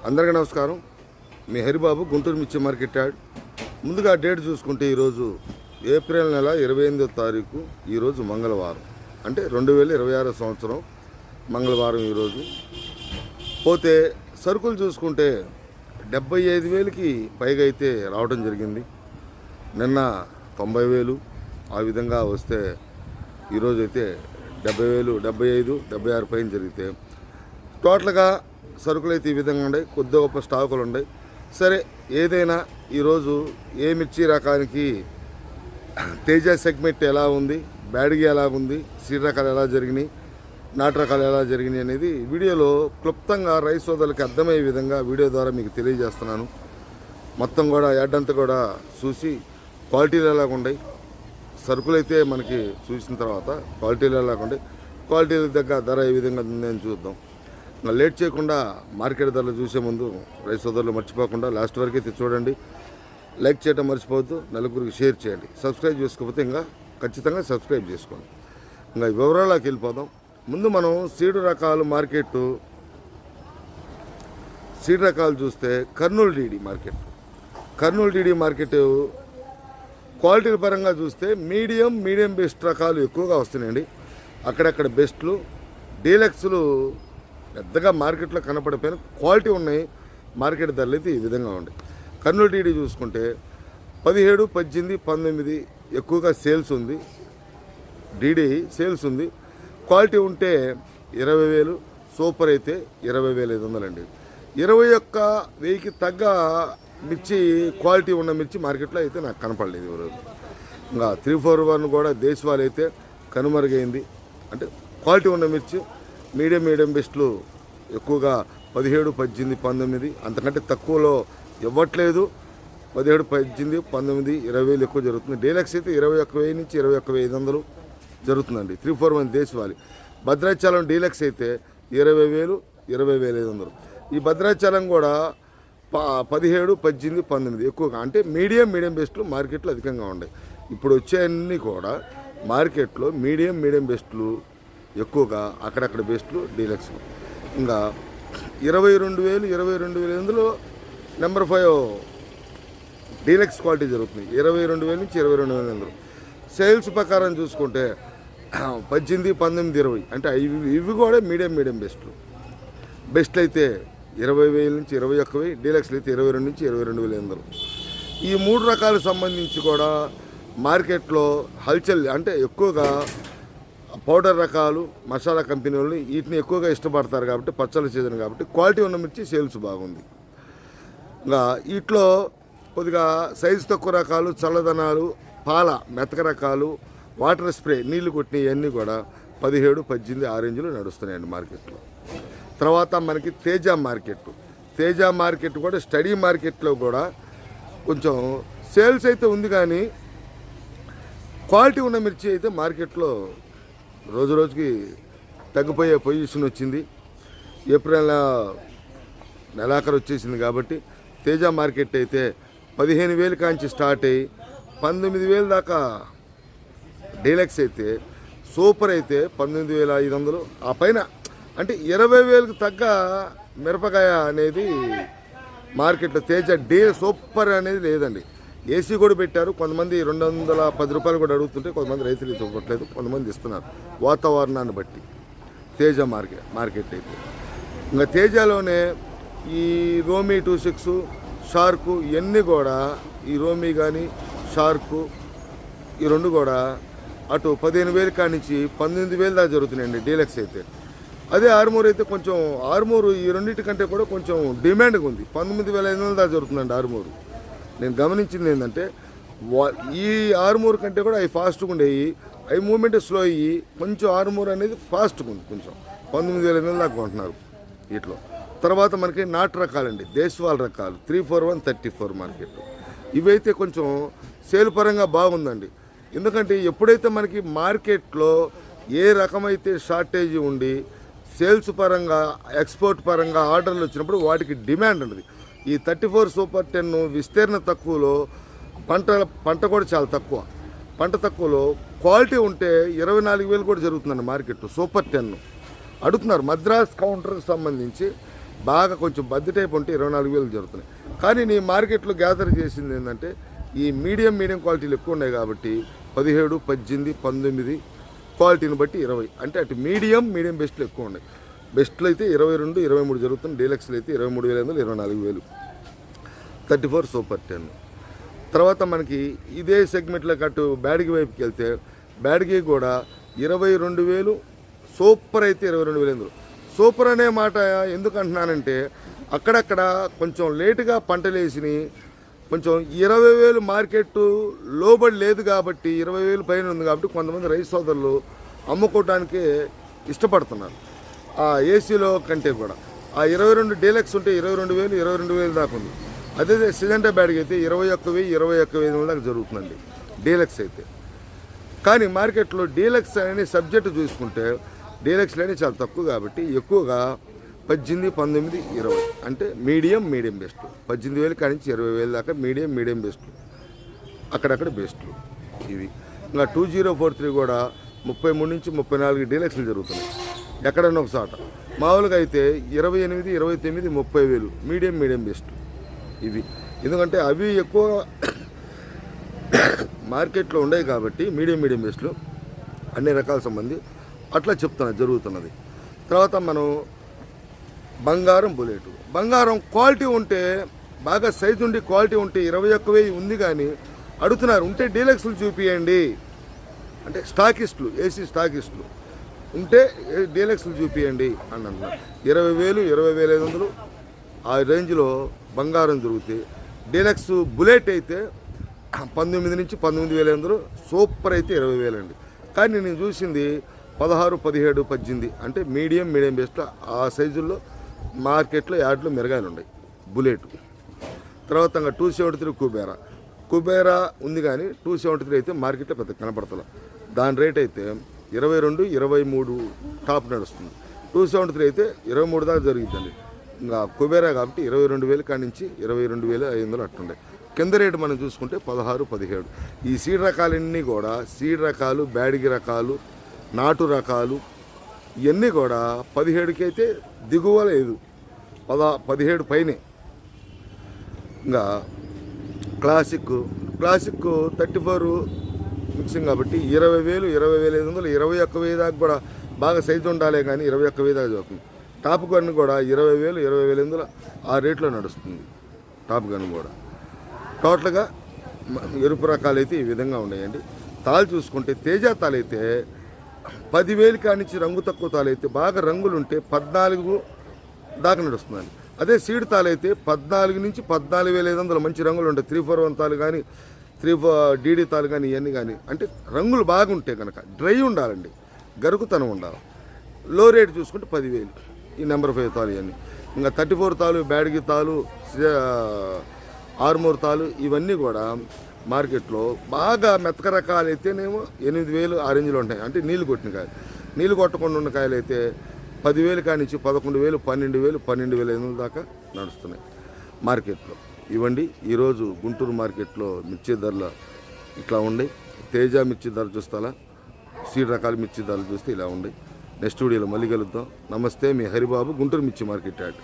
అందరికీ నమస్కారం. మీ హరిబాబు, గుంటూరు మిర్చి మార్కెట్ యార్డ్. ముందుగా డేట్ చూసుకుంటే ఈరోజు ఏప్రిల్ నెల 28వ తారీఖు, ఈరోజు మంగళవారం, అంటే 2026 సంవత్సరం మంగళవారం ఈరోజు. పోతే సరుకులు చూసుకుంటే 75,000కి పైగా అయితే రావడం జరిగింది. నిన్న 90,000 ఆ విధంగా వస్తే ఈరోజు అయితే 70,000, 75, 76 పైన జరిగితే టోటల్గా సరుకులు అయితే ఈ విధంగా ఉన్నాయి. కొద్ది గొప్ప స్టాకులు ఉన్నాయి. సరే, ఏదైనా ఈరోజు ఏ మిర్చి రకానికి తేజ సెగ్మెంట్ ఎలా ఉంది, బ్యాడ్గి ఎలా ఉంది, సీడ్ రకాలు ఎలా జరిగినాయి, నాటు రకాలు ఎలా జరిగినాయి అనేది వీడియోలో క్లుప్తంగా రైతు సోదరులకి అర్థమయ్యే విధంగా వీడియో ద్వారా మీకు తెలియజేస్తున్నాను. మొత్తం కూడా యాడ్ అంతా కూడా చూసి క్వాలిటీలు ఎలాగ ఉన్నాయి, సరుకులు అయితే మనకి చూసిన తర్వాత క్వాలిటీలు ఎలాగ ఉన్నాయి, క్వాలిటీల దగ్గర ధర ఏ విధంగా ఉందని చూద్దాం. లేట్ చేయకుండా మార్కెట్ ధరలు చూసే ముందు రైతు సోదరులు మర్చిపోకుండా లాస్ట్ వరకు అయితే చూడండి. లైక్ చేయడం మర్చిపోవద్దు, నలుగురికి షేర్ చేయండి. సబ్స్క్రైబ్ చేసుకోకపోతే ఇంకా ఖచ్చితంగా సబ్స్క్రైబ్ చేసుకోండి. ఇంకా వివరాల్లోకి వెళ్ళిపోదాం. ముందు మనం సీడ్ రకాలు చూస్తే కర్నూలు డీడీ మార్కెట్ క్వాలిటీల పరంగా చూస్తే మీడియం బెస్ట్ రకాలు ఎక్కువగా వస్తున్నాయండి. అక్కడక్కడ బెస్ట్లు, డీలక్స్లు పెద్దగా మార్కెట్లో కనపడిపోయిన క్వాలిటీ ఉన్నాయి. మార్కెట్ ధరలు అయితే ఈ విధంగా ఉన్నాయి. కర్నూలు డీడీ చూసుకుంటే 17, 18, 19 ఎక్కువగా సేల్స్ ఉంది. డీడీ సేల్స్ ఉంది. క్వాలిటీ ఉంటే 20,000, సూపర్ అయితే 20,500 అండి. 21,000కి తగ్గ మిర్చి క్వాలిటీ ఉన్న మిర్చి మార్కెట్లో అయితే నాకు కనపడలేదు ఈరోజు. ఇంకా 341 కూడా దేశవాళీ అయితే కనుమరుగైంది. అంటే క్వాలిటీ ఉన్న మిర్చి మీడియం బెస్ట్లు ఎక్కువగా 17, 18, 19 అంతకంటే తక్కువలో ఇవ్వట్లేదు. 17, 18, 19, 20,000 ఎక్కువ జరుగుతుంది. డీలక్స్ అయితే 21,000 నుంచి 21,500 జరుగుతుందండి. 341 దేశవాళీ. భద్రాచలం డీలక్స్ అయితే 20,000, 20,500. ఈ భద్రాచలం కూడా 17, 18, 19 ఎక్కువగా, అంటే మీడియం బెస్ట్లు మార్కెట్లో అధికంగా ఉన్నాయి. ఇప్పుడు వచ్చేవన్నీ కూడా మార్కెట్లో మీడియం బెస్ట్లు ఎక్కువగా, అక్కడక్కడ బెస్ట్లు, డీలక్స్. ఇంకా 22,000, 22,500 నెంబర్ 5 డీలక్స్ క్వాలిటీ జరుగుతుంది. 22,000 నుంచి 22,500. సేల్స్ ప్రకారం చూసుకుంటే 18, 19, 20 అంటే ఇవి కూడా మీడియం బెస్ట్లు అయితే 20,000 నుంచి 21,000, డీలక్స్లు అయితే 22 నుంచి 22,500. ఈ 3 రకాలకు సంబంధించి కూడా మార్కెట్లో హల్చల్, అంటే ఎక్కువగా పౌడర్ రకాలు, మసాలా కంపెనీ వాళ్ళు వీటిని ఎక్కువగా ఇష్టపడతారు కాబట్టి, పచ్చళ్ళ సీజన్ కాబట్టి క్వాలిటీ ఉన్న మిర్చి సేల్స్ బాగుంది. ఇంకా వీటిలో కొద్దిగా సైజు తక్కువ రకాలు, చల్లదనాలు, పాల మెతక రకాలు, వాటర్ స్ప్రే నీళ్లు కొట్టిన ఇవన్నీ కూడా 17, 18 ఆ రేంజ్లో నడుస్తున్నాయండి మార్కెట్లో. తర్వాత మనకి తేజ మార్కెట్ కూడా స్టడీ మార్కెట్లో కూడా కొంచెం సేల్స్ అయితే ఉంది, కానీ క్వాలిటీ ఉన్న మిర్చి అయితే మార్కెట్లో రోజుకి తగ్గిపోయే పొజిషన్ వచ్చింది. ఏప్రిల్ నెలాఖరు వచ్చేసింది కాబట్టి తేజ మార్కెట్ అయితే 15,000 కాంచి స్టార్ట్ అయ్యి 19,000 దాకా డీలక్స్ అయితే, సూపర్ అయితే 19,500 ఆ పైన, అంటే 20,000కి తగ్గ మిరపకాయ అనేది మార్కెట్లో తేజ సూపర్ అనేది లేదండి. ఏసీ కూడా పెట్టారు. కొంతమంది 210 రూపాయలు కూడా అడుగుతుంటే కొంతమంది రైతులు ఇవ్వట్లేదు, కొంతమంది ఇస్తున్నారు వాతావరణాన్ని బట్టి. తేజ మార్కెట్ అయితే ఇంకా తేజలోనే ఈ రోమీ 26, షార్కు ఇవన్నీ కూడా, ఈ రోమీ కానీ షార్కు ఈ 2 కూడా అటు 15,000 కానించి 19,000 దాకా జరుగుతున్నాయండి డీలక్స్ అయితే. అదే ఆర్మూర్ అయితే కొంచెం, ఆర్మూరు ఈ రెండింటికంటే కూడా కొంచెం డిమాండ్గా ఉంది. 19,500 దాకా జరుగుతుందండి ఆర్మూరు. నేను గమనించింది ఏంటంటే ఈ ఆర్మూర్ కంటే కూడా అవి ఫాస్ట్గా ఉండేవి, అవి మూమెంట్ స్లో అయ్యి కొంచెం ఆర్మూర్ అనేది ఫాస్ట్గా ఉంది. కొంచెం 19,500 దాకా కొంటున్నారు వీటిలో. తర్వాత మనకి నాటు రకాలండి, దేశవాళీ రకాలు 341, 34 మార్కెట్. ఇవైతే కొంచెం సేల్ పరంగా బాగుందండి. ఎందుకంటే ఎప్పుడైతే మనకి మార్కెట్లో ఏ రకమైతే షార్టేజ్ ఉండి సేల్స్ పరంగా, ఎక్స్పోర్ట్ పరంగా ఆర్డర్లు వచ్చినప్పుడు వాటికి డిమాండ్ ఉంటుంది. ఈ 34 సూపర్ 10 విస్తీర్ణ తక్కువలో పంట కూడా చాలా తక్కువ. పంట తక్కువలో క్వాలిటీ ఉంటే 24,000 కూడా జరుగుతుందండి మార్కెట్. సూపర్ 10 అడుగుతున్నారు. మద్రాస్ కౌంటర్కి సంబంధించి బాగా కొంచెం బద్ది టైప్ ఉంటే 24,000 జరుగుతున్నాయి. కానీ నీ మార్కెట్లో గ్యాదర్ చేసింది ఏంటంటే ఈ మీడియం క్వాలిటీలు ఎక్కువ ఉన్నాయి కాబట్టి 17, 18, 19 క్వాలిటీని బట్టి 20 అంటే అటు మీడియం బెస్ట్లు ఎక్కువ ఉన్నాయి. బెస్ట్లు అయితే 22, 23 జరుగుతుంది. డీలక్స్లు అయితే 23,500, 24,000. 34 సూపర్ 10. తర్వాత మనకి ఇదే సెగ్మెంట్లో అటు బ్యాడ్గి వైపుకి వెళ్తే బ్యాడ్గి కూడా 22,000, సూపర్ అయితే 22,500. సూపర్ అనే మాట ఎందుకు అంటున్నానంటే అక్కడక్కడ కొంచెం లేటుగా పంటలు వేసినాయి, కొంచెం 20,000 మార్కెట్ లోబడి లేదు కాబట్టి 20,000 పైన ఉంది కాబట్టి కొంతమంది రైతు సోదరులు అమ్ముకోవడానికే ఇష్టపడుతున్నారు. ఆ ఏసీలో కంటే కూడా ఆ 22 డీలక్స్ ఉంటే 22,000, 22,000 దాకా ఉంది. అదే సిజెంటా బ్యాడ్కి అయితే 21,000, 21,500 దాకా జరుగుతుందండి డీలక్స్ అయితే. కానీ మార్కెట్లో డీలక్స్ అనే సబ్జెక్టు చూసుకుంటే డీలక్స్లు అనేవి చాలా తక్కువ కాబట్టి ఎక్కువగా 18, 19, 20 అంటే మీడియం బెస్ట్. 18,000 కాడి నుంచి 20,000 దాకా మీడియం బెస్ట్లు, అక్కడక్కడ బెస్ట్లు ఇవి. ఇంకా 2043 కూడా 33 నుంచి 34 డీలక్స్లు జరుగుతున్నాయి ఎక్కడన్నా ఒక చోట. మామూలుగా అయితే 28, 29, 30,000 మీడియం బెస్ట్ ఇవి. ఎందుకంటే అవి ఎక్కువ మార్కెట్లో ఉన్నాయి కాబట్టి మీడియం బెస్ట్లు అన్ని రకాల సంబంధి అట్లా చెప్తున్నా జరుగుతున్నది. తర్వాత మనం బంగారం బుల్లెట్. బంగారం క్వాలిటీ ఉంటే బాగా సైజు ఉండి క్వాలిటీ ఉంటే 21,000 ఉంది. కానీ అడుగుతున్నారు ఉంటే డీలక్స్లు చూపియండి అంటే స్టాకిస్టులు, ఏసీ స్టాకిస్టులు ఉంటే డీలక్స్లు చూపియండి అని అంటున్నారు. 20,000, 20,500 ఆ రేంజ్లో బంగారం దొరుకుతాయి. డీలక్స్ బుల్లెట్ అయితే 19 నుంచి 19,500, సూపర్ అయితే 20,000 అండి. కానీ నేను చూసింది 16, 17, 18 అంటే మీడియం బెస్ట్ ఆ సైజుల్లో మార్కెట్లో యాడ్లో మెరగాయలు ఉన్నాయి బుల్లెట్. తర్వాత 273 కుబేరా ఉంది. కానీ 273 అయితే మార్కెట్లో పెద్ద కనపడతలే. దాని రేట్ అయితే 22, 23 టాప్ నడుస్తుంది. 273 అయితే 23 దాకా జరుగుతుంది. ఇంకా కుబేరా కాబట్టి 22,000 కాడి నుంచి 22,500 అట్టుండే. కింద రేటు మనం చూసుకుంటే 16, 17. ఈ సీడ్ రకాలన్నీ కూడా సీడ్ రకాలు, బ్యాడిగి రకాలు, నాటు రకాలు ఇవన్నీ కూడా 17కి అయితే దిగువ లేదు, 17 పైనే. ఇంకా క్లాసిక్ 34 మిక్సింగ్ కాబట్టి 20,000, 20,500, 21,000 దాకా కూడా బాగా సైజు ఉండాలి. కానీ 21,000 దాకా చదువుతుంది. టాప్ గన్ కూడా 20,000, 20,500 ఆ రేట్లో నడుస్తుంది టాప్ గన్ కూడా. టోటల్గా ఎరుపు రకాలు అయితే ఈ విధంగా ఉన్నాయండి. తాళ్ళు చూసుకుంటే తేజ తాళ్ళు అయితే 10,000 కాడి నుంచి రంగు తక్కువ తాళ్ళు అయితే బాగా రంగులు ఉంటే 14 దాకా నడుస్తుందండి. అదే సీడ్ తాళ్ళు అయితే 14 నుంచి 14,500 మంచి రంగులు ఉంటాయి. 341 తాళ్ళు కానీ 34 తాళ్ళు కానీ ఇవన్నీ కానీ అంటే రంగులు బాగుంటాయి కనుక డ్రై ఉండాలండి, గరుకుతనం ఉండాలి. లో రేట్ చూసుకుంటే 10,000 ఈ నెంబర్ 5 తాళ్ళు ఇవన్నీ. ఇంకా 34 తాళ్ళు, బ్యాడ్గి తాళ్ళు, ఆర్మూర్ తాళ్ళు ఇవన్నీ కూడా మార్కెట్లో బాగా మెత్తక రకాలు అయితేనేమో 8,000 ఆ రేంజ్లో ఉంటాయి. అంటే నీళ్ళు కొట్టిన కాయలు. నీళ్ళు కొట్టకుండా ఉన్న కాయలు అయితే 10,000 కాడి నుంచి 11,000, 12,000, 12,500 దాకా నడుస్తున్నాయి మార్కెట్లో. ఇవ్వండి ఈరోజు గుంటూరు మార్కెట్లో మిర్చి ధరలు ఇట్లా ఉన్నాయి. తేజ మిర్చి ధర చూస్తాలా, సీడ్ రకాల మిర్చి ధరలు చూస్తే ఇలా ఉన్నాయి. నెక్స్ట్ వీడియోలో మళ్ళీ కలుద్దాం. నమస్తే, మీ హరిబాబు, గుంటూరు మిర్చి మార్కెట్ యాడ్.